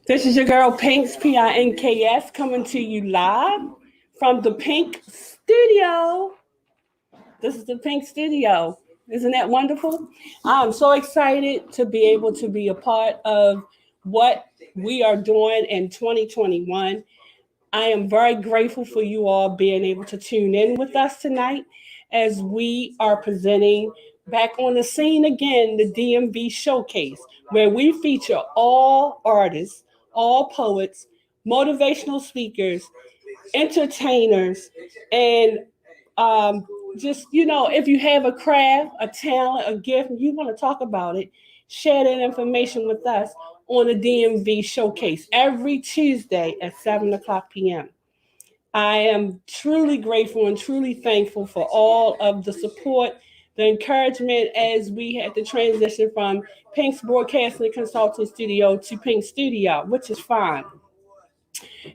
This is your girl Pinks, Pinks, coming to you live from the Pink Studio. This is the Pink Studio. Isn't that wonderful? I'm so excited to be able to be a part of what we are doing in 2021. I am very grateful for you all being able to tune in with us tonight as we are presenting back on the scene again the DMV Showcase, where we feature all artists, all poets, motivational speakers, entertainers, and um, just, if you have a craft, a talent, a gift, and you want to talk about it, share that information with us on the DMV Showcase every Tuesday at 7 o'clock p.m. I am truly grateful and truly thankful for all of the support, the encouragement as we had to transition from Pink's Broadcasting Consulting Studio to Pink Studio, which is fine.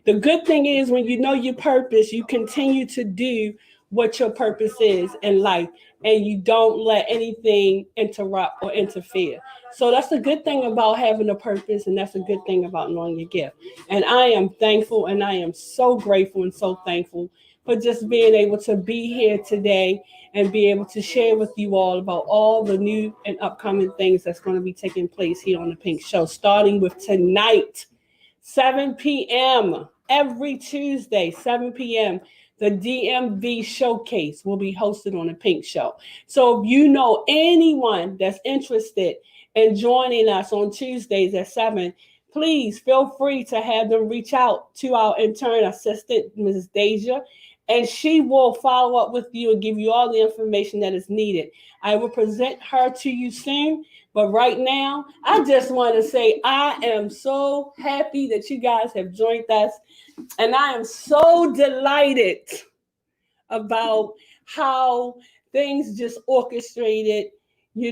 The good thing is when you know your purpose, you continue to do what your purpose is in life and you don't let anything interrupt or interfere. So that's a good thing about having a purpose, and that's a good thing about knowing your gift. And I am thankful and I am so grateful and so thankful for just being able to be here today and be able to share with you all about all the new and upcoming things that's going to be taking place here on the Pink Show, starting with tonight. 7 p.m. every Tuesday, 7 p.m. The DMV Showcase will be hosted on the Pink Show. So if you know anyone that's interested in joining us on Tuesdays at 7, please feel free to have them reach out to our intern assistant, Mrs. Deja, and she will follow up with you and give you all the information that is needed. I will present her to you soon. But right now, I just want to say I am so happy that you guys have joined us. And I am so delighted about how things just orchestrated. It's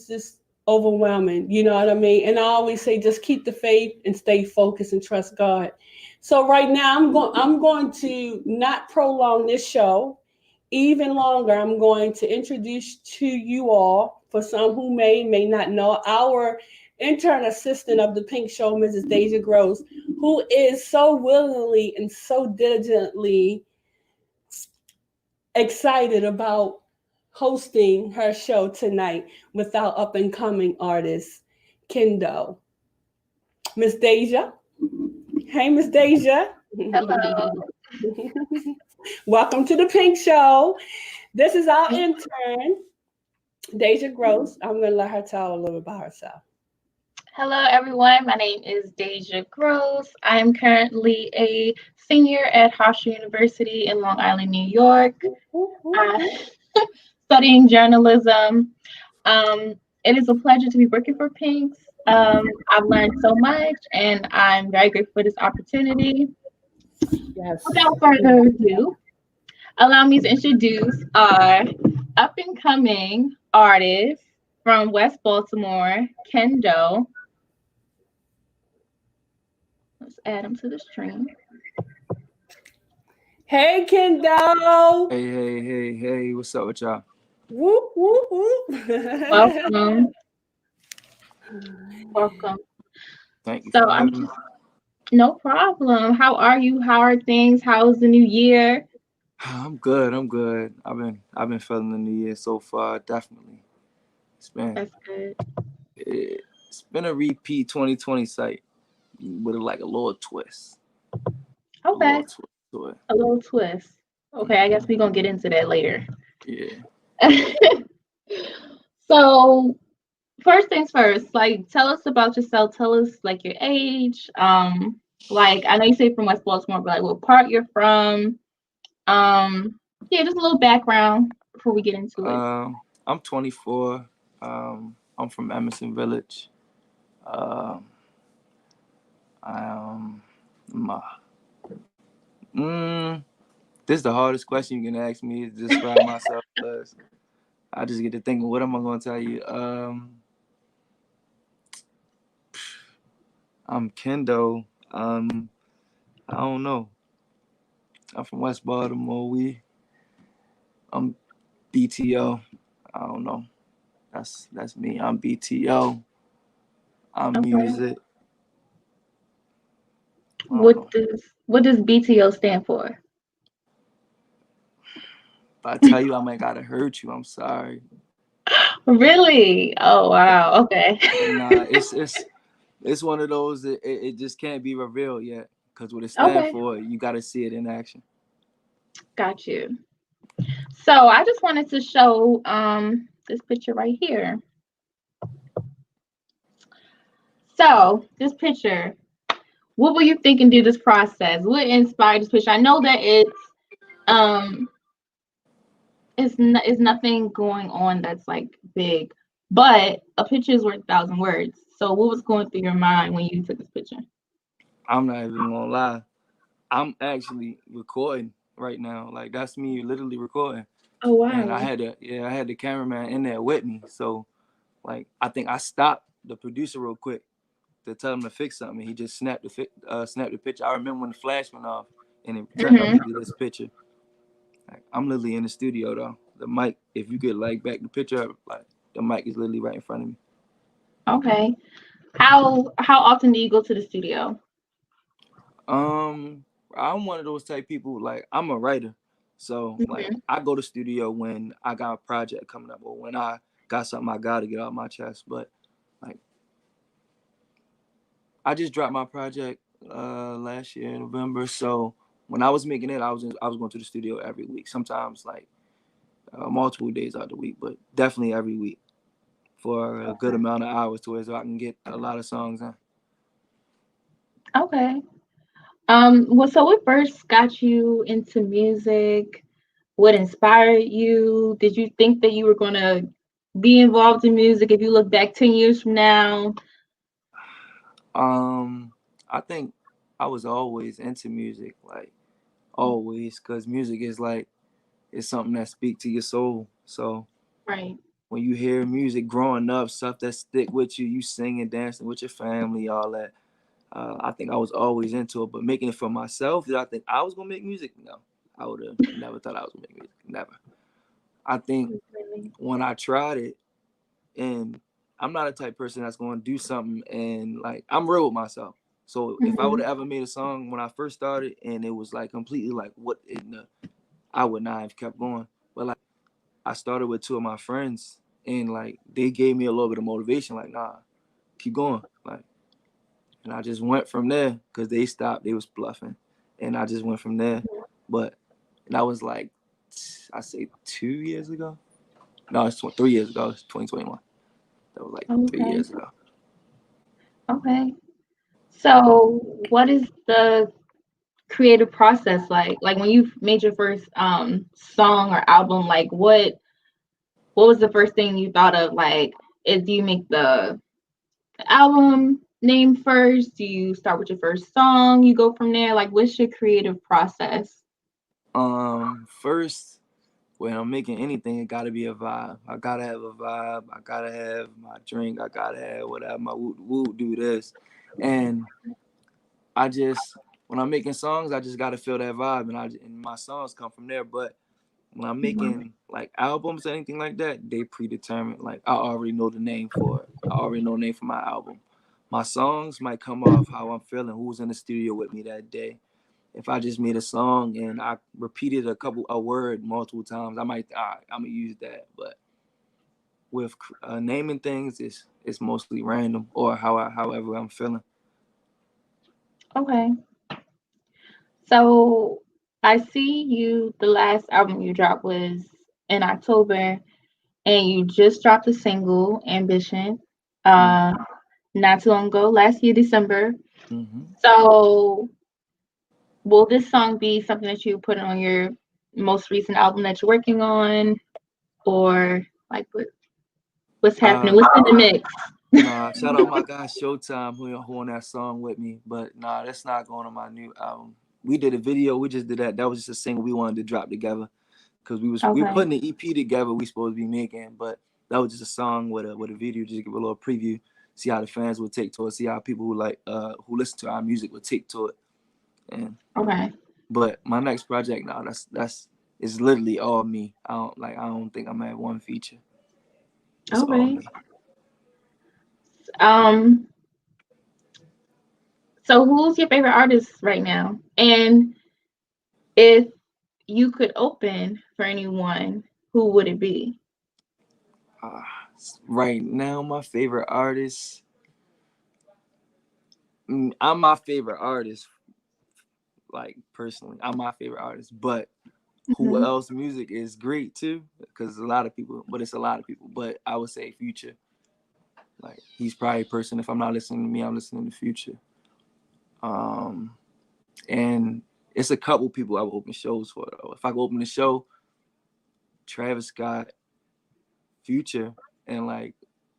just overwhelming. You know what I mean? And I always say, just keep the faith and stay focused and trust God. So right now, I'm going to not prolong this show even longer. I'm going to introduce to you all, for some who may not know, our intern assistant of the Pink Show, Mrs. Deja Gross, who is so willingly and so diligently excited about hosting her show tonight with our up and coming artist, Kenndoe. Miss Deja. Hey, Miss Deja. Hello. Welcome to the Pink Show. This is our intern, Deja Gross. I'm going to let her tell a little about herself. Hello, everyone. My name is Deja Gross. I am currently a senior at Hofstra University in Long Island, New York, studying journalism. It is a pleasure to be working for Pinks. I've learned so much, and I'm very grateful for this opportunity. Yes. Without further ado, allow me to introduce our up-and-coming artist from West Baltimore, Kenndoe. Let's add him to the stream. Hey, Kenndoe. Hey. What's up with y'all? Whoop, whoop, whoop. Welcome. Thank you So for having me. no problem. How are you? How are things? How's the new year? I'm good. I've been feeling the new year so far. Definitely. That's good. It's been a repeat 2020 site with like a little twist. Okay. To it. A little twist. Okay, I guess we're gonna get into that later. Yeah. So first things first, like tell us about yourself. Tell us like your age. Like I know you say from West Baltimore, but like what part you're from. Yeah, just a little background before we get into it. I'm 24. I'm from Emerson Village. Um, my, this is the hardest question you can ask me to describe myself because I just get to thinking, what am I going to tell you? I'm Kenndoe. I don't know. I'm from West Baltimore. I'm BTO. I don't know. That's me. I'm BTO. I'm Okay. music. What does BTO stand for? If I tell you, I might gotta hurt you. I'm sorry. Really? Oh wow. Okay. Nah, it's one of those that it just can't be revealed yet. Cause what it stands Okay. for, you gotta see it in action. Got you. So I just wanted to show this picture right here. So this picture, what were you thinking through this process? What inspired this picture? I know that um it's nothing going on that's like big, but a picture is worth 1,000 words. So what was going through your mind when you took this picture? I'm not even gonna lie. I'm actually recording right now. Like that's me literally recording. Oh And wow. I had the cameraman in there with me. So like I think I stopped the producer real quick to tell him to fix something. He just snapped the picture. I remember when the flash went off and it turned out Hmm. to be this picture. Like, I'm literally in the studio though. The mic, if you could like back the picture up, like the mic is literally right in front of me. Okay. How often do you go to the studio? Um, I'm one of those type people. Like I'm a writer, so like Hmm. I go to studio when I got a project coming up or when I got something I got to get off my chest. But like I just dropped my project last year in November, so when I was making it, I was going to the studio every week. Sometimes like multiple days out of the week, but definitely every week for a good amount of hours to where so I can get a lot of songs in. Okay. Well, so what first got you into music? What inspired you? Did you think that you were gonna be involved in music if you look back 10 years from now? I think I was always into music, like always, because music is like it's something that speaks to your soul. So Right. when you hear music growing up, stuff that stick with you, you singing, dancing with your family, all that. I think I was always into it, but making it for myself, did I think I was gonna make music? No, I would have never thought I was gonna make music. Never. I think Really? when I tried it, and I'm not a type of person that's gonna do something and like I'm real with myself. So if I would Hmm. have ever made a song when I first started and it was like completely like what in the, I would not have kept going. But like I started with two of my friends and like they gave me a little bit of motivation, like nah, keep going, like. And I just went from there because they stopped. They was bluffing, and I just went from there. But that was like I say 2 years ago. No, it's 3 years ago. It's 2021. That was like three Okay. years ago. Okay. So what is the creative process like? Like when you made your first song or album, like what was the first thing you thought of? Like, do you make the album name first? Do you start with your first song? You go from there? Like, what's your creative process? First, when I'm making anything, it gotta be a vibe. I gotta have a vibe. I gotta have my drink. I gotta have whatever. My woo do this, and I just when I'm making songs, I just gotta feel that vibe, and my songs come from there. But when I'm Mhm. making like albums or anything like that, they predetermined. Like I already know the name for it. I already know the name for my album. My songs might come off how I'm feeling, who's in the studio with me that day. If I just made a song and I repeated a word multiple times, I might I'm gonna use that. But with naming things, it's mostly random or however I'm feeling. Okay. So I see you, the last album you dropped was in October, and you just dropped a single, Ambition, uh, Mm-hmm. not too long ago, last year, December. Mm-hmm. So will this song be something that you put on your most recent album that you're working on? Or like what's happening? Uh, What's in the mix? Nah, shout out my guy Showtime who on that song with me. But nah, that's not going on my new album. We did a video. We just did that. That was just a single we wanted to drop together because we were Okay. putting the EP together. We supposed to be making, but that was just a song with a video. Just give a little preview, see how the fans would take to it, see how people who listen to our music would take to it. And Okay. but my next project now that's it's literally all me. I don't think I'm at one feature. It's all Okay. me. Um, So who's your favorite artist right now? And if you could open for anyone, who would it be? Uh, right now, my favorite artist. I'm my favorite artist. Like personally, I'm my favorite artist. But who Mhm. else music is great too? Because a lot of people, but it's a lot of people. But I would say Future. Like he's probably a person. If I'm not listening to me, I'm listening to Future. Um, and it's a couple people I would open shows for though. If I go open the show, Travis Scott, Future, and like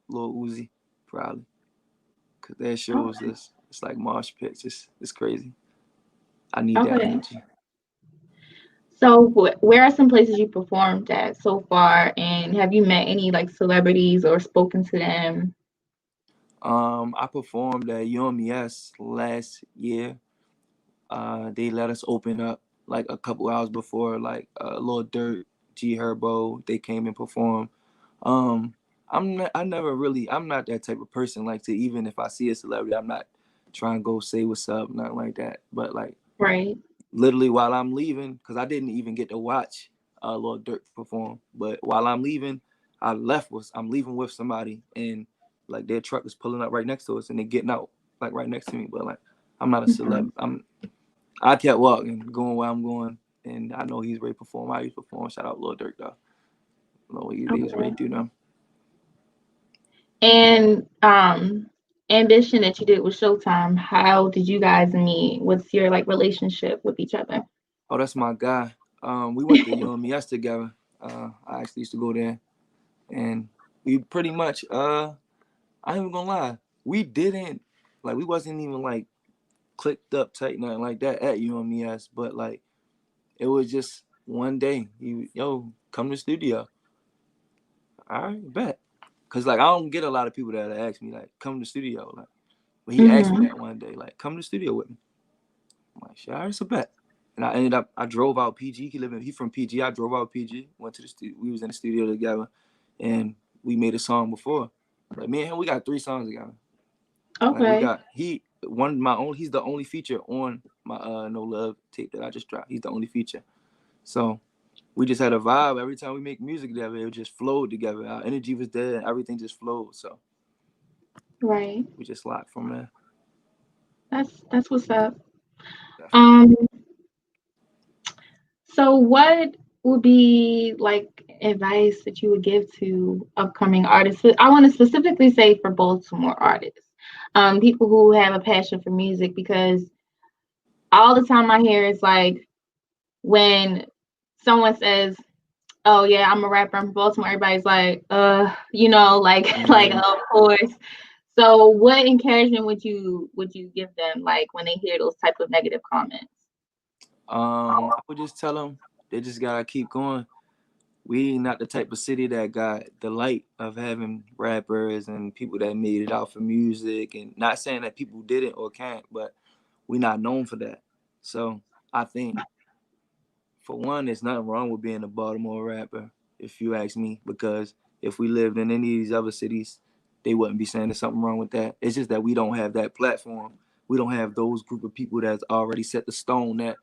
Lil Uzi, probably, cause their shows Okay. this it's like mosh pits. It's crazy. I need that Okay. energy. So where are some places you performed at so far, and have you met any like celebrities or spoken to them? I performed at UMES last year. They let us open up like a couple hours before, like Lil Dirt, G Herbo. They came and performed. Um, I'm not that type of person. Like to even if I see a celebrity, I'm not trying to go say what's up, nothing like that. But like Right. literally while I'm leaving, because I didn't even get to watch Lil Dirt perform. But while I'm leaving, I'm leaving with somebody, and like their truck is pulling up right next to us, and they're getting out like right next to me. But like I'm not a celeb. Mhm. I kept walking, going where I'm going, and I know he's ready to perform. I used to perform. Shout out Lil Dirt though. I know he was ready Okay. to do now. And Ambition that you did with Showtime, how did you guys meet? What's your like relationship with each other? Oh, that's my guy. We went to UMES together. I actually used to go there, and we pretty much I ain't even gonna lie. We didn't we wasn't even like clicked up tight nothing like that at UMES, but like it was just one day. Yo, come to the studio. All right, bet. Cause like I don't get a lot of people that ask me like come to the studio. Like but he asked me Hmm. that one day, like come to the studio with me. I'm like, sure, it's a bet. And I drove out PG. He from PG. I drove out PG, went to the studio. We was in the studio together and we made a song before. Like me and him, we got 3 songs together. Like we Okay. got he's the only feature on my No Love tape that I just dropped. He's the only feature. So we just had a vibe every time we make music together. It just flowed together. Our energy was there and everything just flowed. So Right. we just locked from there. That's what's up. Definitely. Um, so what would be like advice that you would give to upcoming artists? I want to specifically say for Baltimore artists, people who have a passion for music, because all the time I hear is like when someone says, "Oh yeah, I'm a rapper, I'm from Baltimore," everybody's like, like like Yeah. of course. So what encouragement would you give them like when they hear those type of negative comments? I would just tell them they just gotta keep going. We not the type of city that got the light of having rappers and people that made it out for music. And not saying that people didn't or can't, but we not known for that. So I think for one, there's nothing wrong with being a Baltimore rapper, if you ask me, because if we lived in any of these other cities, they wouldn't be saying there's something wrong with that. It's just that we don't have that platform. We don't have those group of people that's already set the stone that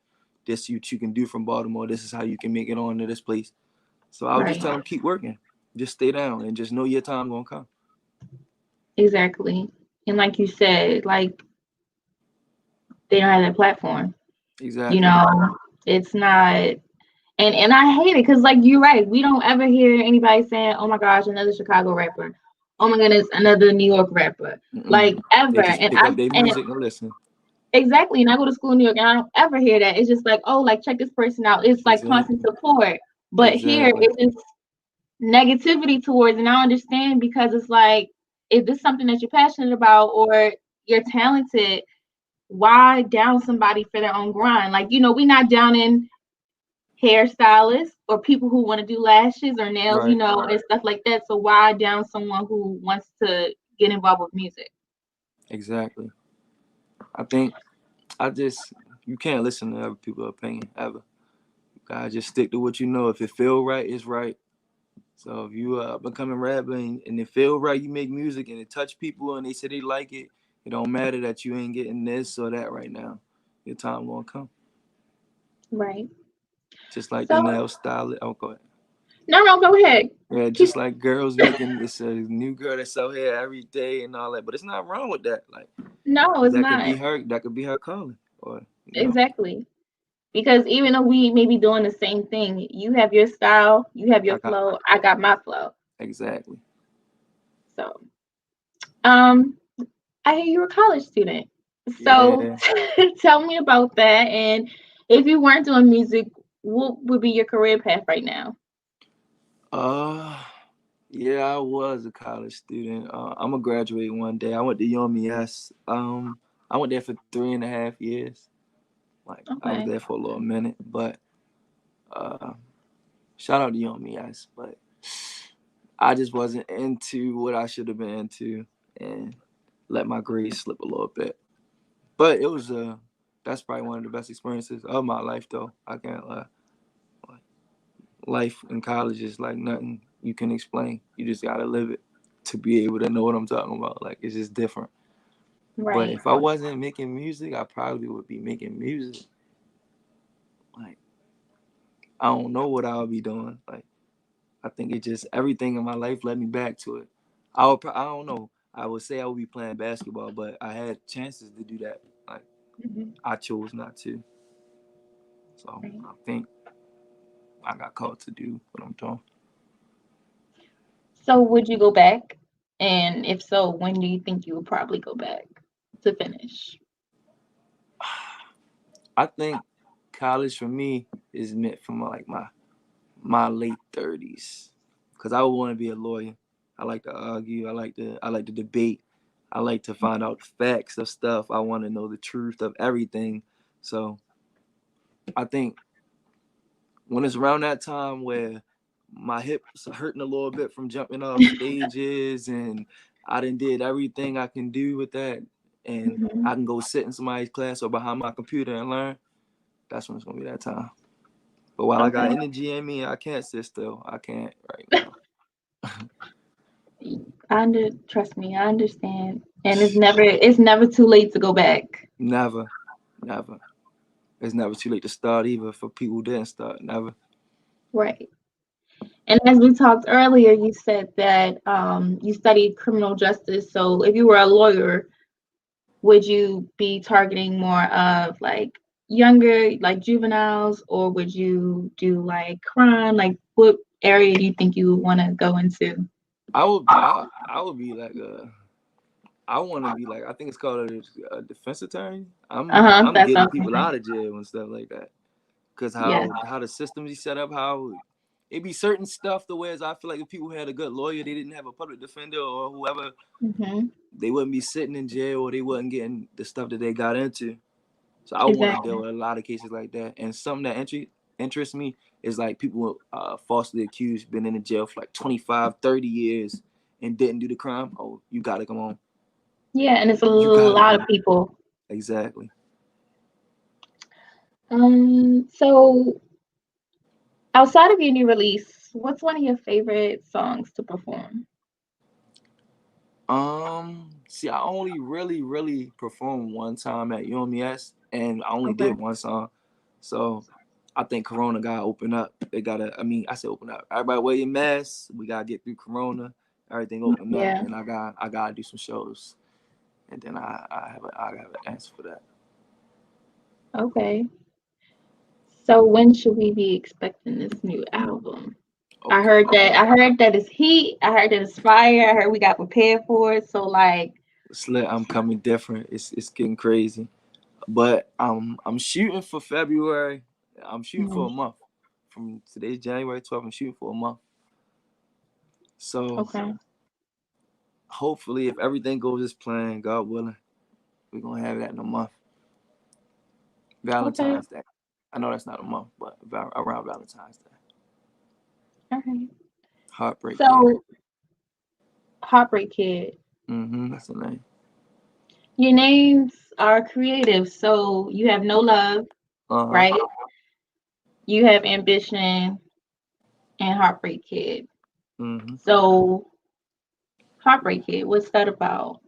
this you can do from Baltimore. This is how you can make it on to this place. So I would just Right. tell them keep working, just stay down, and just know your time gonna come. Exactly. And like you said, like they don't have that platform. You Exactly. know, it's not, and I hate it because like you're right. We don't ever hear anybody saying, "Oh my gosh, another Chicago rapper. Oh my goodness, another New York rapper." Like Mm-mm. ever. They just And pick I up their and music and listen. exactly. And I go to school in New York and I don't ever hear that. It's just like, oh, like check this person out. It's like constant Exactly. support. But here Exactly. it's just negativity towards, and I understand because it's like if this is something that you're passionate about or you're talented, why down somebody for their own grind? Like, we're not downing hairstylists or people who want to do lashes or nails, Right. and stuff like that. So why down someone who wants to get involved with music? Exactly. I think I just you can't listen to other people's opinion ever. You gotta just stick to what you know. If it feel right, it's right. So if you become a rapper and it feel right, you make music and it touch people and they say they like it, It don't matter that you ain't getting this or that right now. Your time gonna come. Right. Just like the So nail style. Oh, go ahead. no, go ahead. Yeah, Keep. just like girls making this a new girl that's out here every day and all that. But it's not wrong with that. Like, No, cause it's that could not. be her. That could be her calling. Or Exactly. Because even though we may be doing the same thing, you have your style, you have your I got flow, I got my flow. exactly. So, um, I hear you're a college student. So Yeah. tell me about that. And if you weren't doing music, what would be your career path right now? Uh, yeah, I was a college student. I'm gonna graduate one day. I went to UMES. I went there for 3.5 years. Like I was Okay. there for a little minute, but uh, shout out to UMES. But I just wasn't into what I should have been into, and let my grades slip a little bit. But it was that's probably one of the best experiences of my life, though. I can't lie. Like, life in college is like nothing you can explain. You just gotta live it to be able to know what I'm talking about. Like it's just different. But Right. if I wasn't making music, I probably would be making music. Like I don't know what I would be doing. Like I think it just everything in my life led me back to it. I don't know. I would say I would be playing basketball, but I had chances to do that. Like Mhm. I chose not to. So Right. I think I got called to do what I'm doing. So would you go back? And if so, when do you think you would probably go back to finish? I think college for me is meant for my late 30s, because I would want to be a lawyer. I like to argue. I like to debate. I like to find out facts of stuff. I want to know the truth of everything. So I think when it's around that time where my hips are hurting a little bit from jumping off stages, and I done did everything I can do with that, and Mhm. I can go sit in somebody's class or behind my computer and learn, that's when it's gonna be that time. But while I got Okay. energy in me, I can't sit still. I can't right now. Trust me, I understand. And it's never too late to go back. Never, never. It's never too late to start either for people who didn't start. Never. Right. And as we talked earlier, you said that you studied criminal justice. So if you were a lawyer, would you be targeting more of like younger, like juveniles, or would you do like crime? Like what area do you think you would want to go into? I would be like I want to be like, I think it's called a defense attorney. Uh-huh. I'm That's getting something. people out of jail and stuff like that. Cause Yeah. how the systems is set up, how it be certain stuff the ways I feel like if people had a good lawyer, they didn't have a public defender or whoever, Hmm. they wouldn't be sitting in jail or they wasn't getting the stuff that they got into. So I want to deal Exactly. with a lot of cases like that. And something that interests me is like people falsely accused, been in the jail for like 25, 30 years and didn't do the crime. Oh, you got to come on. Yeah, and it's a You got to lot come of on. people. Exactly. So outside of your new release, what's one of your favorite songs to perform? See, I only really performed one time at UMES, and I only Okay. did one song. So I think Corona got to open up. They gotta. I mean, I said open up. Everybody wear your mask. We gotta get through Corona. Everything open up, Yeah. and I gotta do some shows, and then I have an answer for that. Okay. So when should we be expecting this new album? I Okay. heard that I heard that it's heat. I heard that it's fire. I heard we got prepared for it. So like, Slit, I'm coming different. It's getting crazy, but I'm shooting for February. I'm shooting for mhm, a month. From today's January 12th, I'm shooting for a month. So okay, hopefully, if everything goes as planned, God willing, we're gonna have that in a month. okay, Valentine's Day. I know that's not a month, but around Valentine's Day. okay. Heartbreak Kid. So Heartbreak Kid, That's the name. your names are creative. So you have no love, Uh huh. right? You have ambition and Heartbreak Kid. hmm So Heartbreak Kid, what's that about?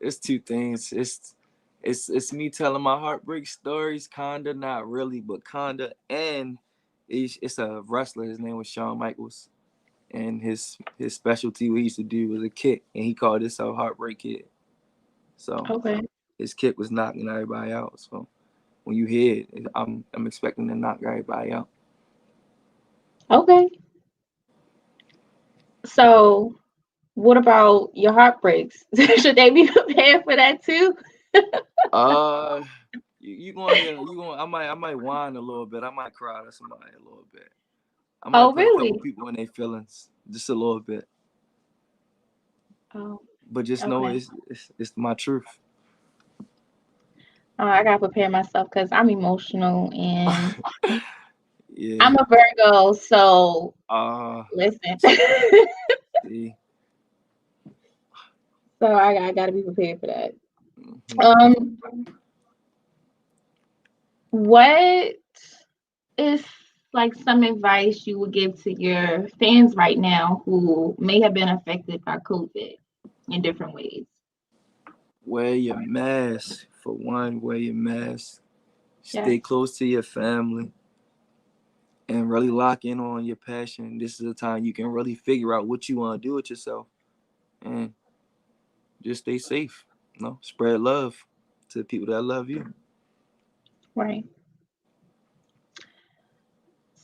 It's two things. It's me telling my heartbreak stories, kinda, not really, but kinda, and it's a wrestler. His name was Shawn Michaels, and his specialty what he used to do was a kick, and he called this a heartbreak kid. So Okay. his kick was knocking everybody out. So when you hear it, I'm expecting to knock everybody out. Okay. So, what about your heartbreaks? Should they be prepared for that too? Uh, you gonna hear I might whine a little bit. I might cry to somebody a little bit. I Oh, might put a couple really? people in their feelings just a little bit. Oh, But just know okay. it's my truth. I gotta prepare myself because I'm emotional and Yeah. I'm a Virgo. So listen. See. So I gotta be prepared for that. Mhm. Um, what is like some advice you would give to your fans right now who may have been affected by COVID in different ways? Wear your mask. For one, wear your mask. Yes. Stay close to your family and really lock in on your passion. This is the time you can really figure out what you want to do with yourself and just stay safe. Spread love to the people that love you. Right.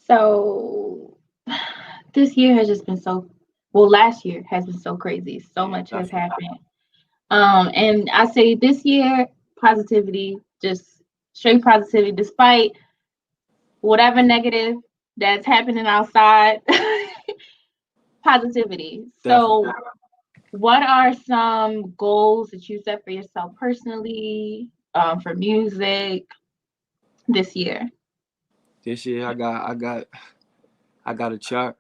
So this year has just been last year has been so crazy. So Yeah, much has definitely. happened. And I say this year, positivity, just straight positivity, despite whatever negative that's happening outside, positivity. So, Definitely. what are some goals that you set for yourself personally, for music this year? This year I got a chart.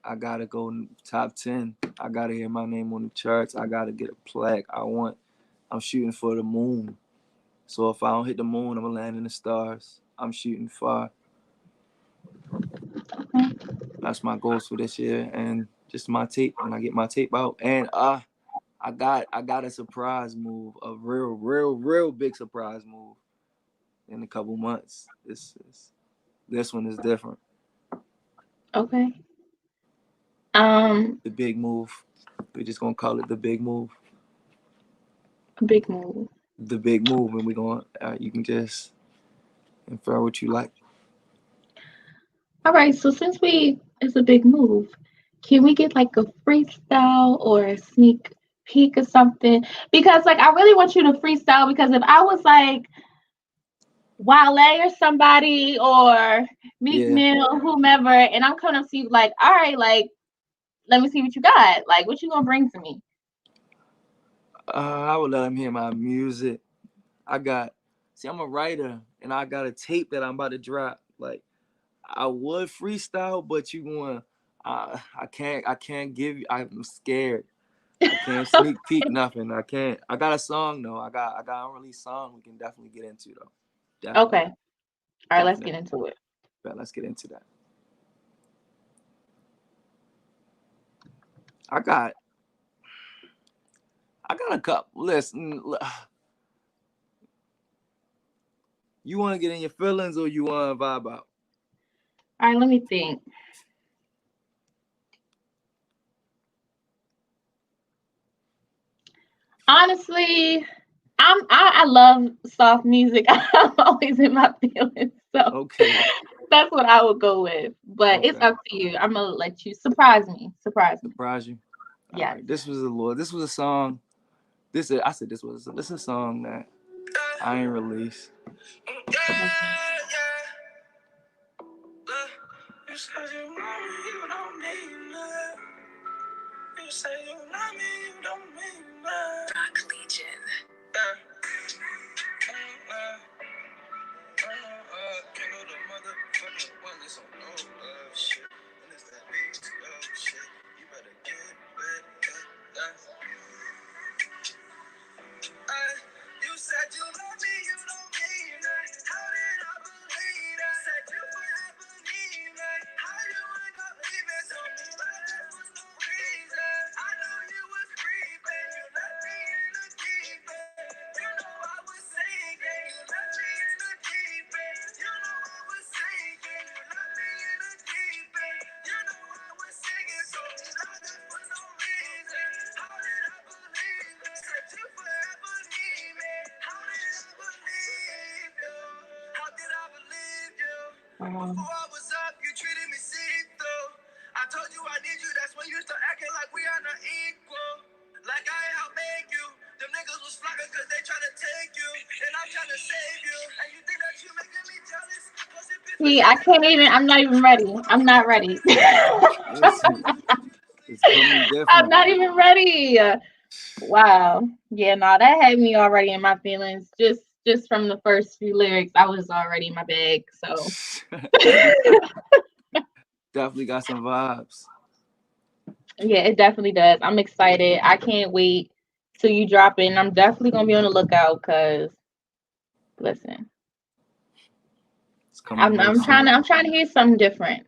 I gotta go top 10. I gotta hear my name on the charts. I gotta get a plaque. I'm shooting for the moon. So if I don't hit the moon, I'm gonna land in the stars. I'm shooting far. That's my goals for this year. And just my tape when I get my tape out. And I got a surprise move, a real big surprise move in a couple months. This one is different. Okay. Um, The big move. We're just gonna call it the big move. a big move. The big move, and we're gonna you can just infer what you like. All right. So since it's a big move, can we get like a freestyle or a sneak peek or something? Because like I really want you to freestyle because if I was like Wale or somebody or Meek Yeah. Mill, whomever, and I'm coming up to you like, all right, like, let me see what you got. Like, what you gonna bring to me? I would let him hear my music. I'm a writer, and I got a tape that I'm about to drop. Like, I would freestyle, but you going, I can't give you. I'm scared. I can't sneak peek nothing. I can't. I got a song though. I got an unreleased song we can definitely get into though. Okay. Definitely, All right, let's get definitely. into it. But let's get into that. I got, I got a couple. Listen, you want to get in your feelings or you want to vibe out? All right, let me think. Honestly, I love soft music. I'm always in my feelings, so Okay. that's what I would go with. But it's Okay. up to you. I'm gonna let you surprise me. Surprise me. Surprise you. All Yes. right. This was a song. I said this is a song that I ain't released. You said you want me, you don't mean that. You say you love me, you don't mean that. Rock Legion. Kenndoe the motherfucking one that's on no shit. And it's that BTO shit. You better get with it. You said you love me, you don't mean that. How did I believe that? Said you forever leave me. How you wake up leaving? Told me like that for no reason. I knew you was creeping. You left me Um, Before I was up, you treated me see-through. I told you I need you, that's when you start acting like we are not equal. Like I ain't help make you. Them niggas was flocking cause they tryna take you. And I'm tryna save you. And you think that you making me jealous? See, I can't even. I'm not even ready. I'm not ready. Listen, it's coming I'm different. not even ready. Wow. Yeah, no, that had me already in my feelings. Just from the first few lyrics, I was already in my bag. So Definitely got some vibes. yeah, it definitely does. I'm excited. I can't wait till you drop it. And I'm definitely gonna be on the lookout because listen, It's coming real I'm soon. trying to hear something different.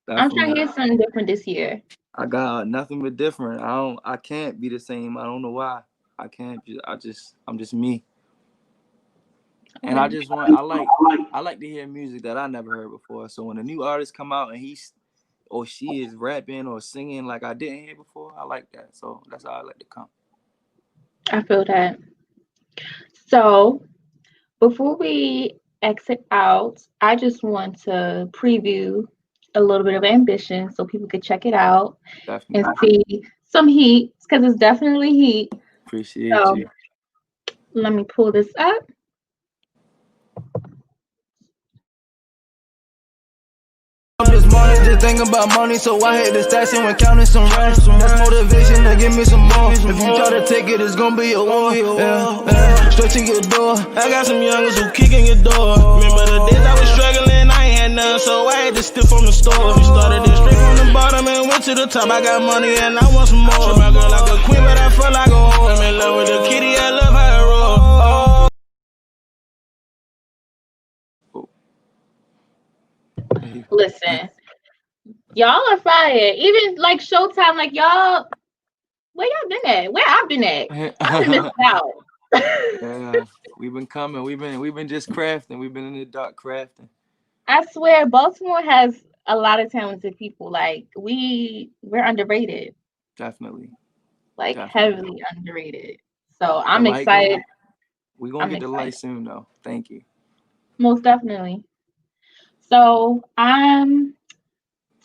I'm trying to Definitely. hear something different this year. I got nothing but different. I can't be the same. I don't know why. I can't. I'm just me. And Okay. I like to hear music that I never heard before. So when a new artist come out and he's or she is rapping or singing like I didn't hear before, I like that. So that's how I like to come. I feel that. So before we exit out, I just want to preview a little bit of Ambition so people could check it out and Definitely. see some heat because it's definitely heat. Appreciate So you. let me pull this up. This morning just thinking about money, so I hit the station when counting some racks. That's motivation to give me some more. If you try to take it, it's gonna be a war. Yeah. Straight to your door. I got some youngers who kicking your door. Remember the days I was struggling, I ain't had none, so I had to steal from the store. We started this straight from the bottom and went to the top. I got money and I want some more. Treat my girl like a queen, but I feel like a whore. I'm in love with the kitty, I love her roll. Listen, y'all are fire. Even like Showtime, like y'all, where y'all been at? Where I've been at? I've been missing out. Yeah, we've been coming. We've been just crafting. We've been in the dark crafting. I swear, Baltimore has a lot of talented people. Like we're underrated, Definitely. like Definitely. heavily underrated. So The I'm light excited. going. We're gonna I'm get the light excited, soon though. Thank you. most definitely. So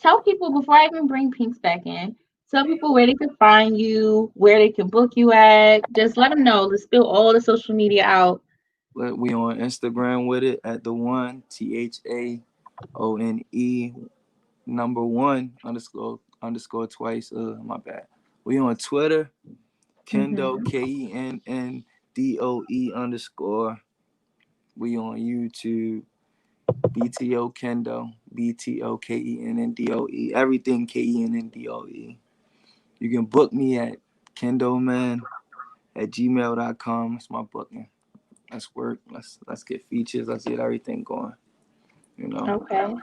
tell people before I even bring Pinks back in. Tell people where they can find you, where they can book you at. Just let them know. Let's spill all the social media out. We on Instagram with it at the one THAONE number one underscore twice. My bad. We on Twitter, Kenndoe Mhm. KENNDOE underscore. We on YouTube, BTO Kenndoe, BTO KENNDOE. Everything KENNDOE. You can book me at kendoman@gmail.com. It's my booking. Let's work. Let's get features. Let's get everything going. You know. Okay.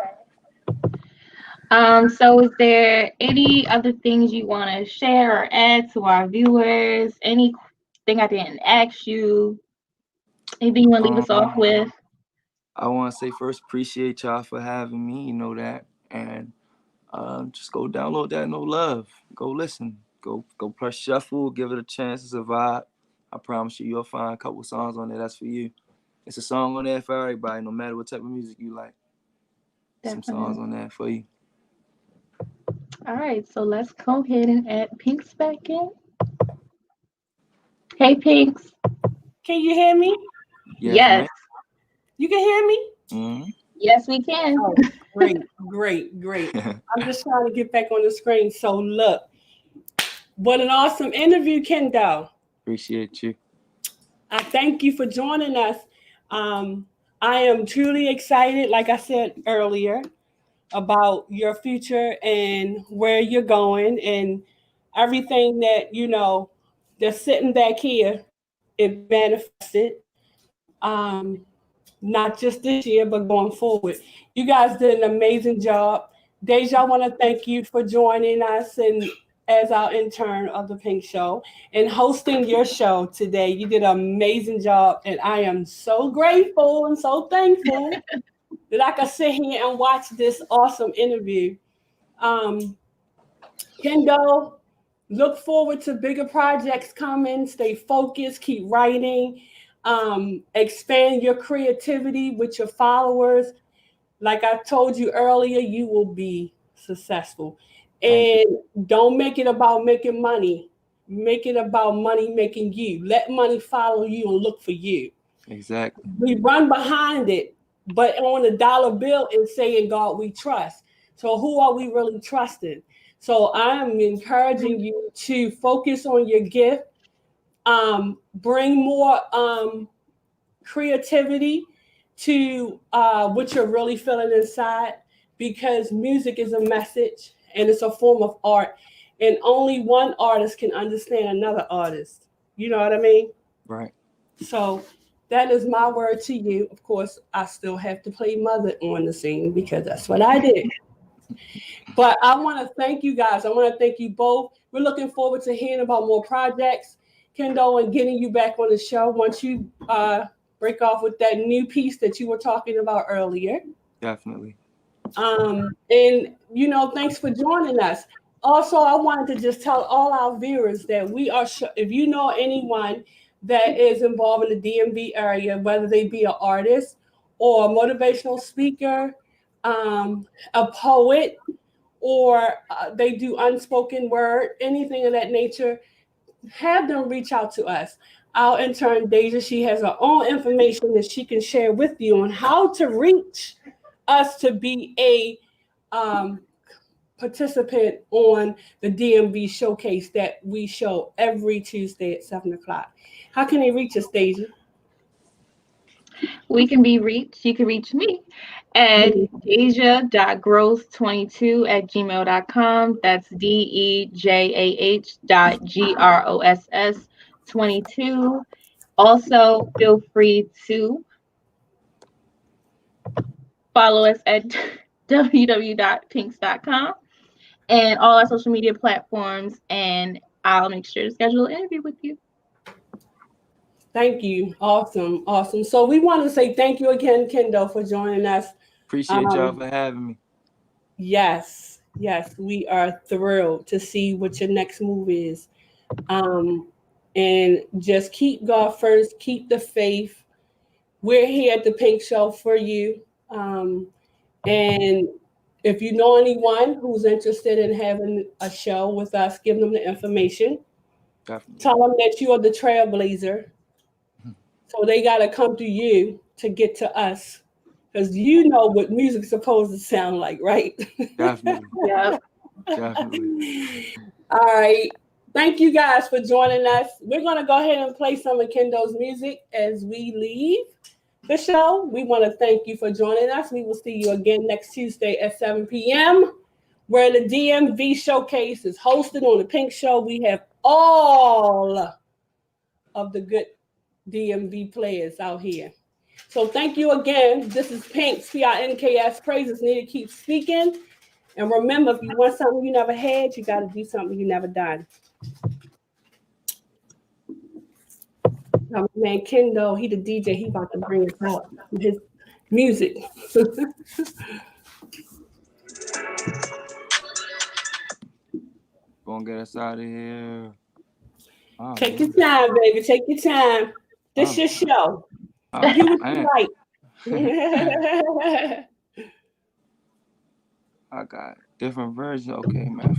So is there any other things you want to share or add to our viewers? Anything I didn't ask you? Anything you want to leave us off with? I want to say first, appreciate y'all for having me. You know that, and just go download that No Love. Go listen. Go press shuffle. Give it a chance. It's a vibe. I promise you, you'll find a couple songs on there that's for you. It's a song on there for everybody, no matter what type of music you like. Some songs Definitely. on there for you. All right, so let's go ahead and add Pinks back in. Hey, Pinks. Can you hear me? Yes, Yes, man. You can hear me? Mm-hmm. yes, we can. Oh, great. I'm just trying to get back on the screen. So look, what an awesome interview, Kenndoe. Appreciate you. I thank you for joining us. Um, I am truly excited, like I said earlier, about your future and where you're going and everything that, that's sitting back here, it manifested. Um, Not just this year, but going forward. You guys did an amazing job. Deja, I want to thank you for joining us and as our intern of the Pink Show and hosting your show today. You did an amazing job, and I am so grateful and so thankful that I could sit here and watch this awesome interview. Um, Kenndoe, look forward to bigger projects coming. Stay focused, keep writing, expand your creativity with your followers. Like I told you earlier, you will be successful. Thank you. And don't make it about making money. Make it about money making you. Let money follow you and look for you. Exactly. We run behind it, but on a dollar bill is saying, God, we trust. So who are we really trusting? So I'm encouraging you to focus on your gift, bring more creativity to what you're really feeling inside, because music is a message and it's a form of art. And only one artist can understand another artist. You know what I mean? Right. So that is my word to you. Of course, I still have to play mother on the scene because that's what I did. But I want to thank you guys. I want to thank you both. We're looking forward to hearing about more projects, Kenndoe, and getting you back on the show once you break off with that new piece that you were talking about earlier. Definitely. And thanks for joining us. Also, I wanted to just tell all our viewers that we are if you know anyone that is involved in the DMV area, whether they be an artist or a motivational speaker, a poet, or they do unspoken word, anything of that nature, have them reach out to us. Our intern Deja, she has her own information that she can share with you on how to reach us to be a participant on the DMV showcase that we show every Tuesday at 7 o'clock. How can they reach us, Deja? You can reach me at deja.gross22@gmail.com. That's DEJAH.GROSS22. Also, feel free to follow us at www.pinks.com and all our social media platforms, and I'll make sure to schedule an interview with you. Thank you. Awesome. Awesome. So we want to say thank you again, Kenndoe, for joining us. Appreciate y'all for having me. Yes. Yes. We are thrilled to see what your next move is. And just keep God first, keep the faith. We're here at the Pink Show for you. And if you know anyone who's interested in having a show with us, give them the information. Definitely. Tell them that you are the trailblazer. So they got to come to you to get to us, because you know what music's supposed to sound like, right? Definitely. Yeah. Definitely. All right. Thank you guys for joining us. We're going to go ahead and play some of Kenndoe's music as we leave the show. We want to thank you for joining us. We will see you again next Tuesday at 7 p.m., where the DMV showcase is hosted on the Pink Show. We have all of the good DMV players out here. So thank you again. This is Pinks, Pinks. Praises needed. Keep speaking. And remember, if you want something you never had, you got to do something you never done. Now, man, Kenndoe, he the DJ. He about to bring us out his music. Gonna get us out of here. Oh, Take man. your time, baby. Take your time. This your show. Oh, Do what you man. like. I got different versions. Okay, man.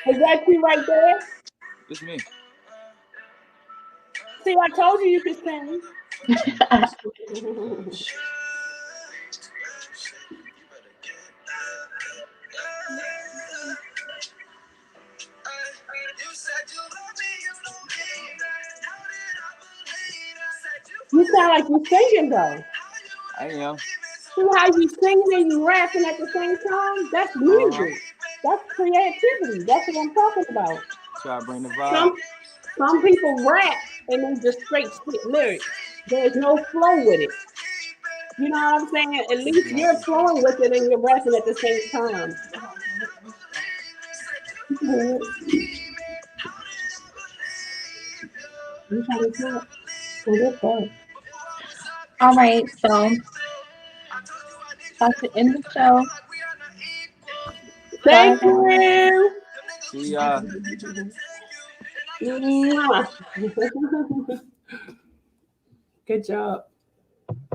Is that you right there? It's me. See, I told you could sing. You sound like you're singing, though. I am. See how you singing and you rapping at the same time? That's music. That's creativity. That's what I'm talking about. Try to bring the vibe. Some people rap and they just straight spit lyrics. There's no flow with it. You know what I'm saying? At least you're flowing with it and you're rapping at the same time. All right, so about to end the show. Thank Bye. you. See ya. Mwah. Good job.